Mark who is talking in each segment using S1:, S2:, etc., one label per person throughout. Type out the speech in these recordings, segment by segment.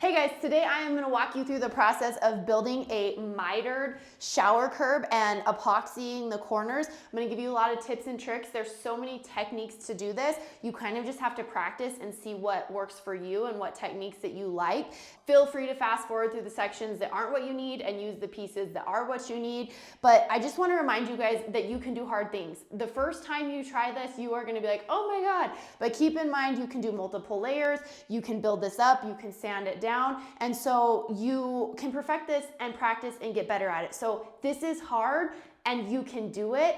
S1: Hey guys, today I am going to walk you through the process of building a mitered shower curb and epoxying the corners. I'm going to give you a lot of tips and tricks. There's so many techniques to do this. You kind of just have to practice and see what works for you and what techniques that you like. Feel free to fast forward through the sections that aren't what you need and use the pieces that are what you need. But I just want to remind you guys that you can do hard things. The first time you try this, you are going to be like, oh my God. But keep in mind, you can do multiple layers. You can build this up. You can sand it down. And so you can perfect this and practice and get better at it. So this is hard and you can do it.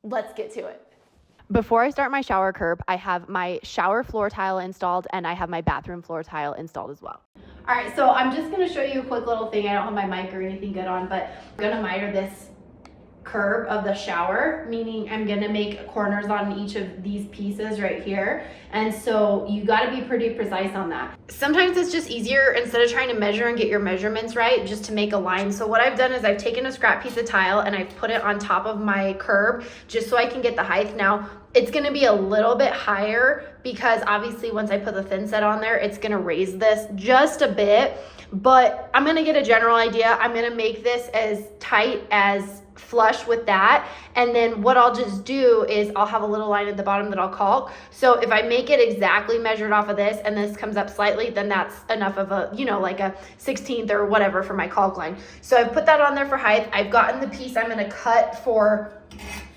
S1: Let's get to it. Before I start my shower curb, I have my shower floor tile installed and I have my bathroom floor tile installed as well. All right, so I'm just gonna show you a quick little thing. I don't have my mic or anything good on, but I'm gonna miter this curb of the shower, meaning I'm gonna make corners on each of these pieces right here. And so you gotta be pretty precise on that. Sometimes it's just easier, instead of trying to measure and get your measurements right, just to make a line. So what I've done is I've taken a scrap piece of tile and I've put it on top of my curb just so I can get the height. Now, it's gonna be a little bit higher because obviously once I put the thin set on there, it's gonna raise this just a bit, but I'm gonna get a general idea. I'm gonna make this as tight as flush with that. And then what I'll just do is I'll have a little line at the bottom that I'll caulk. So if I make it exactly measured off of this and this comes up slightly, then that's enough of a, you know, like a 16th or whatever for my caulk line. So I've put that on there for height. I've gotten the piece I'm gonna cut for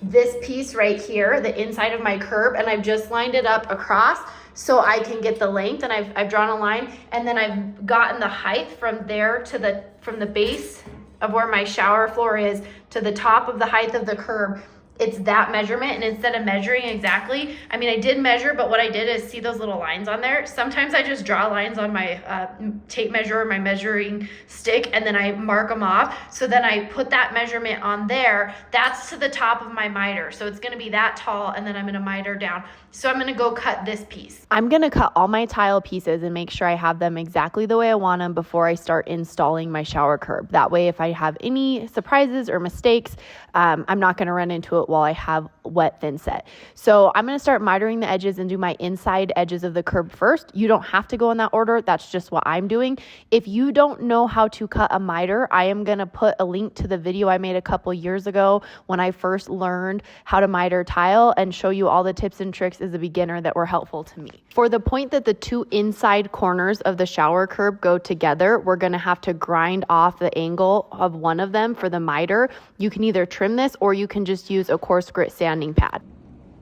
S1: this piece right here, the inside of my curb, and I've just lined it up across so I can get the length, and I've drawn a line, and then I've gotten the height from there to from the base of where my shower floor is to the top of the height of the curb. It's that measurement, and instead of measuring exactly, I mean, I did measure, but what I did is see those little lines on there. Sometimes I just draw lines on my tape measure or my measuring stick, and then I mark them off. So then I put that measurement on there. That's to the top of my miter. So it's gonna be that tall, and then I'm gonna miter down. So I'm gonna go cut this piece. I'm gonna cut all my tile pieces and make sure I have them exactly the way I want them before I start installing my shower curb. That way, if I have any surprises or mistakes, I'm not gonna run into it while I have wet thin set. So I'm gonna start mitering the edges and do my inside edges of the curb first. You don't have to go in that order. That's just what I'm doing. If you don't know how to cut a miter, I am gonna put a link to the video I made a couple years ago when I first learned how to miter tile and show you all the tips and tricks as a beginner that were helpful to me. For the point that the two inside corners of the shower curb go together, we're gonna have to grind off the angle of one of them for the miter. You can either trim this or you can just use a coarse grit sanding pad.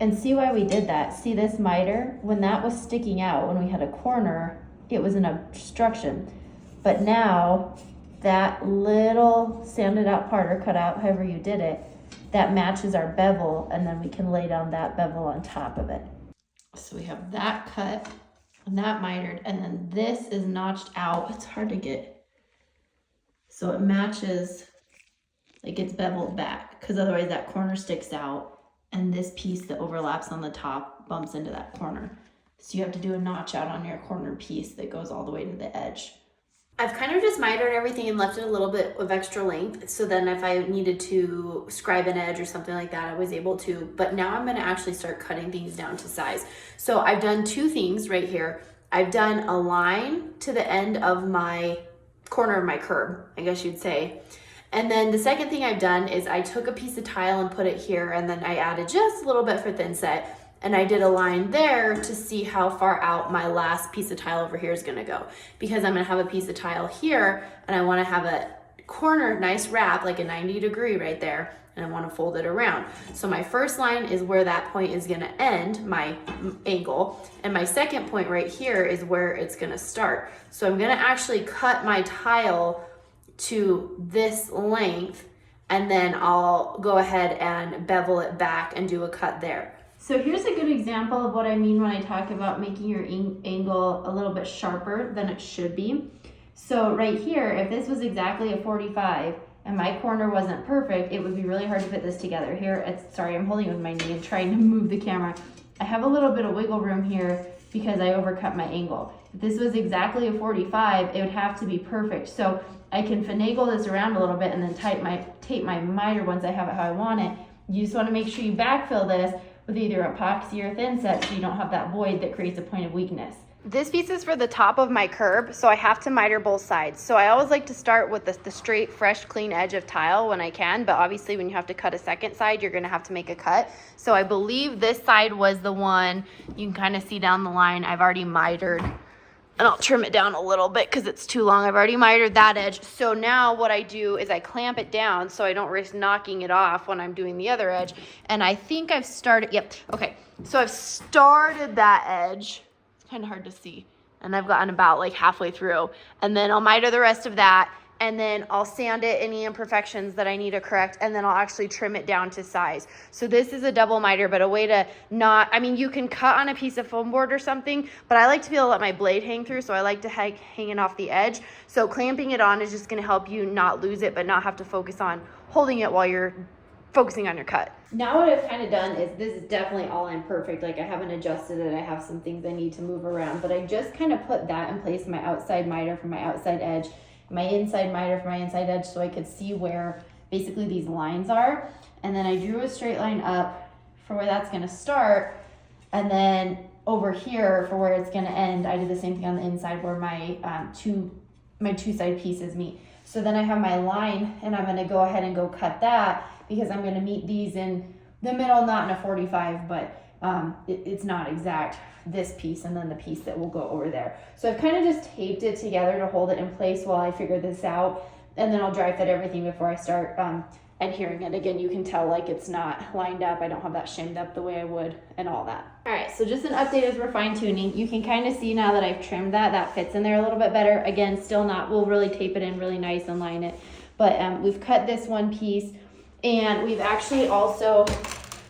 S2: And see why we did that. See this miter? When that was sticking out, when we had a corner, it was an obstruction. But now that little sanded out part or cut out, however you did it, that matches our bevel, and then we can lay down that bevel on top of it. So we have that cut and that mitered, and then this is notched out. It's hard to get. So it matches, it gets beveled back, because otherwise that corner sticks out and this piece that overlaps on the top bumps into that corner. So you have to do a notch out on your corner piece that goes all the way to the edge.
S1: I've kind of just mitered everything and left it a little bit of extra length. So then if I needed to scribe an edge or something like that, I was able to. But now I'm gonna actually start cutting things down to size. So I've done two things right here. I've done a line to the end of my corner of my curb, I guess you'd say. And then the second thing I've done is I took a piece of tile and put it here, and then I added just a little bit for thin set. And I did a line there to see how far out my last piece of tile over here is gonna go. Because I'm gonna have a piece of tile here, and I wanna have a corner, nice wrap, like a 90-degree right there, and I wanna fold it around. So my first line is where that point is gonna end, my angle, and my second point right here is where it's gonna start. So I'm gonna actually cut my tile to this length, and then I'll go ahead and bevel it back and do a cut there.
S2: So here's a good example of what I mean when I talk about making your angle a little bit sharper than it should be. So right here, if this was exactly a 45 and my corner wasn't perfect, it would be really hard to put this together. Here, sorry, I'm holding it with my knee and trying to move the camera. I have a little bit of wiggle room here because I overcut my angle. If this was exactly a 45, it would have to be perfect. So I can finagle this around a little bit and then tape my miter once I have it how I want it. You just want to make sure you backfill this with either epoxy or thin set so you don't have that void that creates a point of weakness.
S1: This piece is for the top of my curb, so I have to miter both sides. So I always like to start with the straight, fresh, clean edge of tile when I can, but obviously when you have to cut a second side, you're gonna have to make a cut. So I believe this side was the one, you can kind of see down the line, I've already mitered, and I'll trim it down a little bit because it's too long. I've already mitered that edge. So now what I do is I clamp it down so I don't risk knocking it off when I'm doing the other edge. And I think I've started, yep, okay. So I've started that edge. Kind of hard to see, and I've gotten about like halfway through, and then I'll miter the rest of that, and then I'll sand it, any imperfections that I need to correct, and then I'll actually trim it down to size. So this is a double miter, but a way to not, I mean, you can cut on a piece of foam board or something, but I like to be able to let my blade hang through, so I like to hang it off the edge. So clamping it on is just going to help you not lose it, but not have to focus on holding it while you're focusing on your cut.
S2: Now what I've kind of done is, this is definitely all imperfect, like I haven't adjusted it, I have some things I need to move around, but I just kind of put that in place, my outside miter for my outside edge, my inside miter for my inside edge, so I could see where basically these lines are. And then I drew a straight line up for where that's going to start, and then over here for where it's going to end, I did the same thing on the inside where my two side pieces meet. So then I have my line, and I'm going to go ahead and go cut that, because I'm going to meet these in the middle, not in a 45, but it's not exact, this piece and then the piece that will go over there. So I've kind of just taped it together to hold it in place while I figure this out, and then I'll dry fit everything before I start adhering it. Again, you can tell like it's not lined up, I don't have that shimmed up the way I would and all that. All right, so just an update as we're fine tuning. You can kind of see now that I've trimmed that fits in there a little bit better. Again, still not, we'll really tape it in really nice and line it, but we've cut this one piece. And we've actually also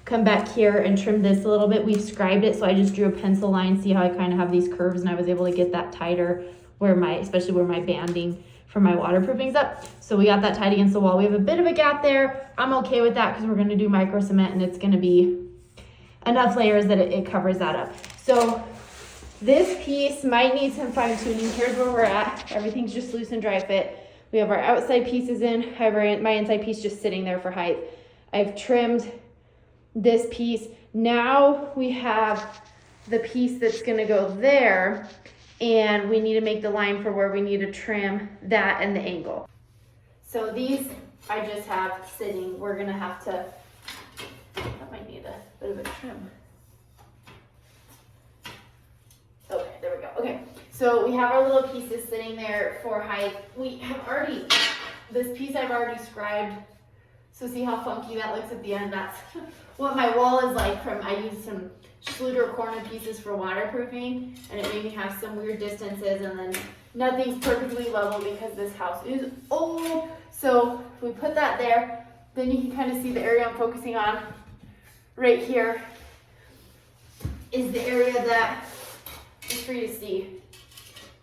S2: come back here and trimmed this a little bit. We've scribed it, so I just drew a pencil line. See how I kind of have these curves, and I was able to get that tighter especially where my banding for my waterproofing's up. So we got that tight against the wall. We have a bit of a gap there. I'm okay with that because we're going to do micro cement, and it's going to be enough layers that it covers that up. So this piece might need some fine tuning. Here's where we're at. Everything's just loose and dry fit. We have our outside pieces in, I have my inside piece just sitting there for height. I've trimmed this piece. Now we have the piece that's gonna go there, and we need to make the line for where we need to trim that and the angle. So these I just have sitting. We're gonna have to, that might need a bit of a trim. Okay, there we go. Okay, so we have our little pieces sitting there for height. We have already, this piece I've already scribed. So see how funky that looks at the end? That's what my wall is like from, I used some Schluter corner pieces for waterproofing, and it made me have some weird distances, and then nothing's perfectly level because this house is old. So if we put that there, then you can kind of see the area I'm focusing on right here is the area that is free to see.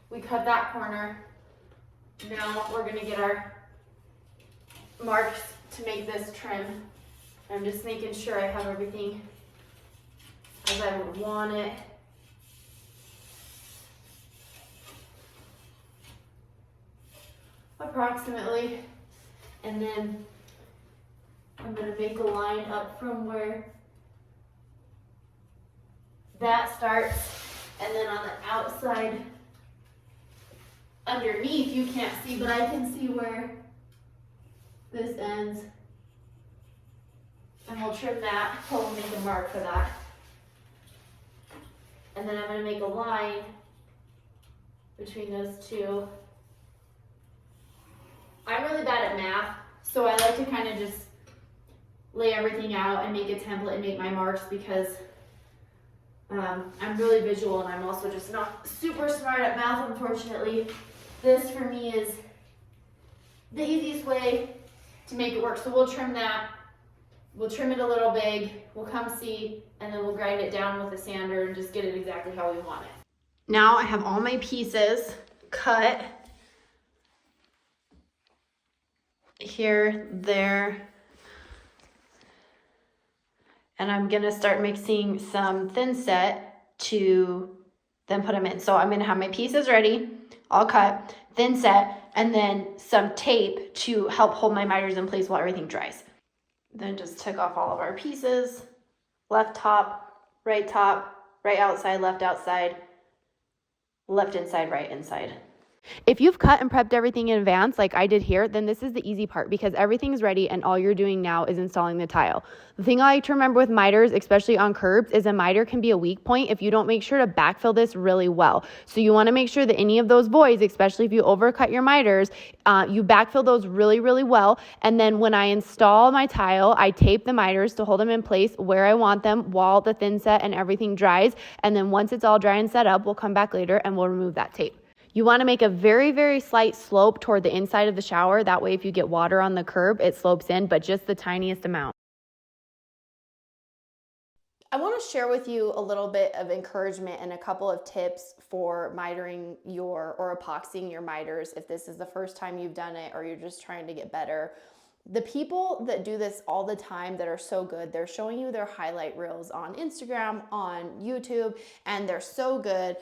S2: We cut that corner. Now we're gonna get our marks to make this trim. I'm just making sure I have everything as I would want it. Approximately. And then I'm gonna make a line up from where that starts, and then on the outside underneath you can't see, but I can see where this ends, and we'll trim that. We'll make a mark for that, and then I'm going to make a line between those two. I'm really bad at math, so I like to kind of just lay everything out and make a template and make my marks, because I'm really visual, and I'm also just not super smart at math, unfortunately. This for me is the easiest way to make it work. So we'll trim that, we'll trim it a little big, we'll come see, and then we'll grind it down with a sander and just get it exactly how we want it. Now I have all my pieces cut here, there, and I'm gonna start mixing some thin set to then put them in. So I'm gonna have my pieces ready, all cut, thin set, and then some tape to help hold my miters in place while everything dries. Then just took off all of our pieces, left top, right outside, left outside, left inside, right inside.
S1: If you've cut and prepped everything in advance, like I did here, then this is the easy part because everything's ready and all you're doing now is installing the tile. The thing I like to remember with miters, especially on curbs, is a miter can be a weak point if you don't make sure to backfill this really well. So you want to make sure that any of those voids, especially if you overcut your miters, you backfill those really, really well. And then when I install my tile, I tape the miters to hold them in place where I want them while the thin set and everything dries. And then once it's all dry and set up, we'll come back later and we'll remove that tape. You want to make a very, very slight slope toward the inside of the shower. That way, if you get water on the curb, it slopes in, but just the tiniest amount. I want to share with you a little bit of encouragement and a couple of tips for mitering or epoxying your miters if this is the first time you've done it or you're just trying to get better. The people that do this all the time that are so good, they're showing you their highlight reels on Instagram, on YouTube, and they're so good.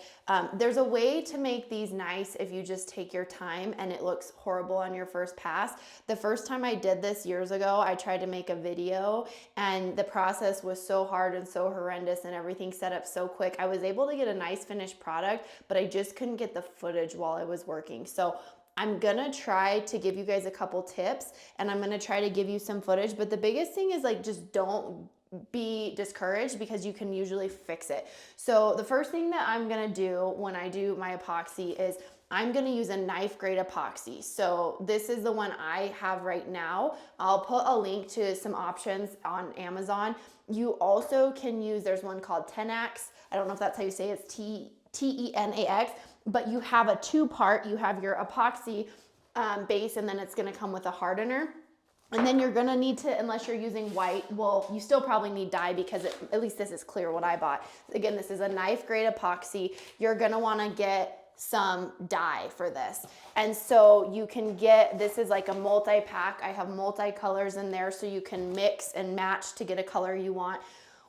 S1: There's a way to make these nice if you just take your time and it looks horrible on your first pass. The first time I did this years ago, I tried to make a video and the process was so hard and so horrendous and everything set up so quick. I was able to get a nice finished product, but I just couldn't get the footage while I was working. So I'm gonna try to give you guys a couple tips and I'm gonna try to give you some footage, but the biggest thing is like just don't be discouraged because you can usually fix it. So the first thing that I'm gonna do when I do my epoxy is I'm gonna use a knife grade epoxy. So this is the one I have right now. I'll put a link to some options on Amazon. You also can use, there's one called Tenax. I don't know if that's how you say it. It's Tenax. But you have a two-part, you have your epoxy base and then it's gonna come with a hardener. And then you're gonna need to, unless you're using white, well, you still probably need dye because at least this is clear what I bought. Again, this is a knife grade epoxy. You're gonna wanna get some dye for this. And so you can get, this is like a multi-pack. I have multi-colors in there so you can mix and match to get a color you want.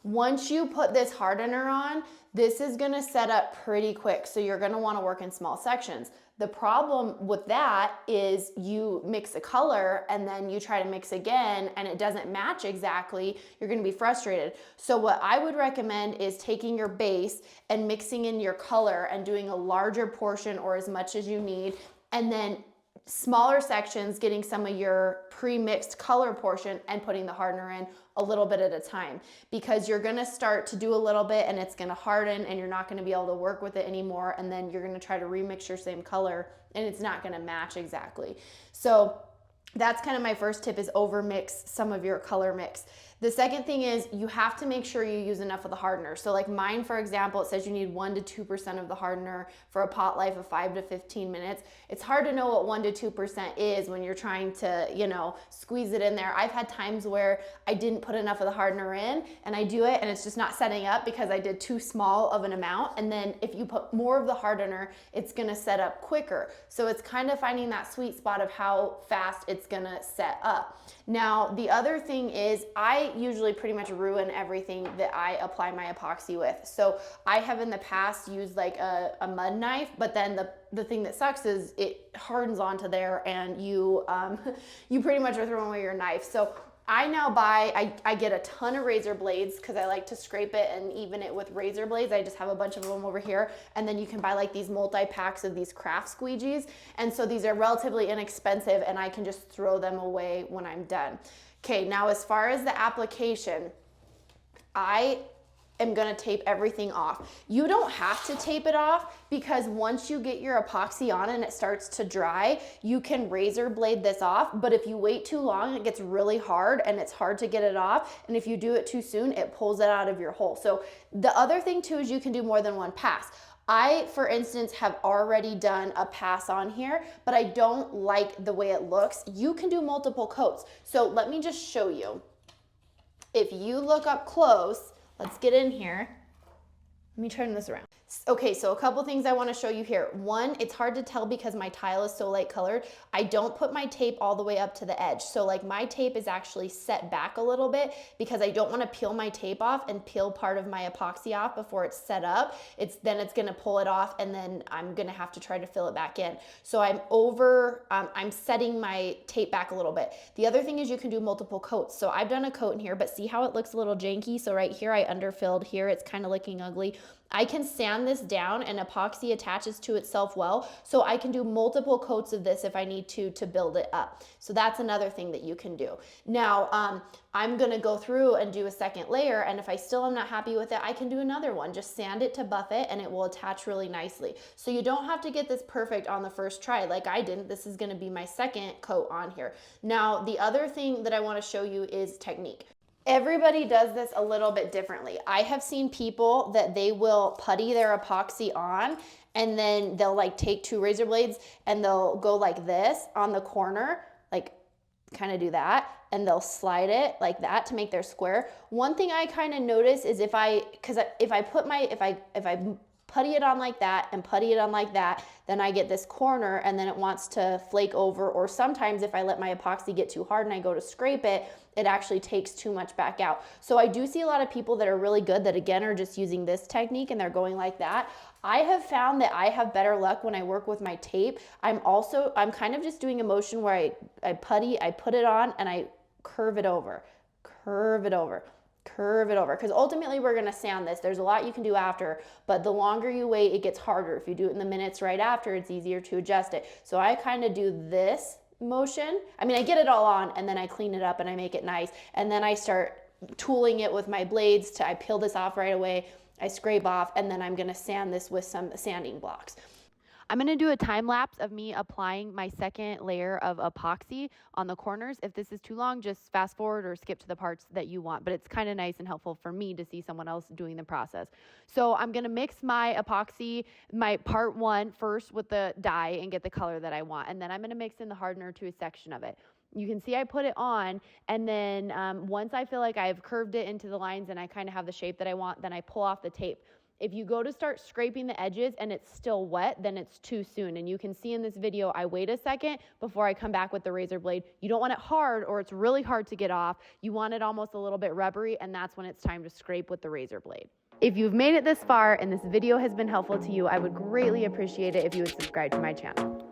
S1: Once you put this hardener on, this is gonna set up pretty quick. So you're gonna wanna work in small sections. The problem with that is you mix a color and then you try to mix again and it doesn't match exactly, you're gonna be frustrated. So what I would recommend is taking your base and mixing in your color and doing a larger portion or as much as you need, and then smaller sections, getting some of your pre-mixed color portion and putting the hardener in a little bit at a time, because you're gonna start to do a little bit and it's gonna harden and you're not gonna be able to work with it anymore, and then you're gonna try to remix your same color and it's not gonna match exactly. So that's kind of my first tip, is over mix some of your color mix. The second thing is you have to make sure you use enough of the hardener. So like mine, for example, it says you need 1 to 2% of the hardener for a pot life of 5 to 15 minutes. It's hard to know what 1 to 2% is when you're trying to, you know, squeeze it in there. I've had times where I didn't put enough of the hardener in and I do it and it's just not setting up because I did too small of an amount. And then if you put more of the hardener, it's gonna set up quicker. So it's kind of finding that sweet spot of how fast it's gonna set up. Now, the other thing is I usually pretty much ruin everything that I apply my epoxy with. So I have in the past used like a mud knife, but then the thing that sucks is it hardens onto there and you you pretty much are throwing away your knife. So I now I get a ton of razor blades because I like to scrape it and even it with razor blades. I just have a bunch of them over here. And then you can buy like these multi-packs of these craft squeegees. And so these are relatively inexpensive and I can just throw them away when I'm done. Okay, now as far as the application, I am gonna tape everything off. You don't have to tape it off because once you get your epoxy on and it starts to dry, you can razor blade this off. But if you wait too long, it gets really hard and it's hard to get it off. And if you do it too soon, it pulls it out of your hole. So the other thing too is you can do more than one pass. I, for instance, have already done a pass on here, but I don't like the way it looks. You can do multiple coats. So let me just show you. If you look up close, let's get in here. Let me turn this around. Okay, so a couple things I want to show you here. One, it's hard to tell because my tile is so light colored. I don't put my tape all the way up to the edge. So like my tape is actually set back a little bit because I don't want to peel my tape off and peel part of my epoxy off before it's set up. Then it's going to pull it off and then I'm going to have to try to fill it back in. So I'm setting my tape back a little bit. The other thing is you can do multiple coats. So I've done a coat in here, but see how it looks a little janky? So right here I underfilled, here it's kind of looking ugly. I can sand this down and epoxy attaches to itself well, so I can do multiple coats of this if I need to build it up. So that's another thing that you can do. Now, I'm gonna go through and do a second layer, and if I still am not happy with it, I can do another one. Just sand it to buff it and it will attach really nicely. So you don't have to get this perfect on the first try like I didn't. This is gonna be my second coat on here. Now, the other thing that I wanna show you is technique. Everybody does this a little bit differently. I have seen people that they will putty their epoxy on and then they'll like take two razor blades and they'll go like this on the corner, like kind of do that, and they'll slide it like that to make their square. One thing I kind of notice is if I putty it on like that and putty it on like that, then I get this corner and then it wants to flake over, or sometimes if I let my epoxy get too hard and I go to scrape it, it actually takes too much back out. So I do see a lot of people that are really good that again are just using this technique and they're going like that. I have found that I have better luck when I work with my tape. I'm kind of just doing a motion where I putty, I put it on and I curve it over, curve it over, curve it over, because ultimately we're going to sand this. There's a lot you can do after, but the longer you wait, it gets harder. If you do it in the minutes right after, it's easier to adjust it. So I kind of do this motion. I mean, I get it all on and then I clean it up and I make it nice. And then I start tooling it with my blades I peel this off right away. I scrape off and then I'm going to sand this with some sanding blocks. I'm going to do a time lapse of me applying my second layer of epoxy on the corners. If this is too long, just fast forward or skip to the parts that you want, but it's kind of nice and helpful for me to see someone else doing the process. So I'm going to mix my epoxy, my part one first with the dye and get the color that I want. And then I'm going to mix in the hardener to a section of it. You can see I put it on, and then once I feel like I've curved it into the lines and I kind of have the shape that I want, then I pull off the tape. If you go to start scraping the edges and it's still wet, then it's too soon. And you can see in this video, I wait a second before I come back with the razor blade. You don't want it hard or it's really hard to get off. You want it almost a little bit rubbery, and that's when it's time to scrape with the razor blade. If you've made it this far and this video has been helpful to you, I would greatly appreciate it if you would subscribe to my channel.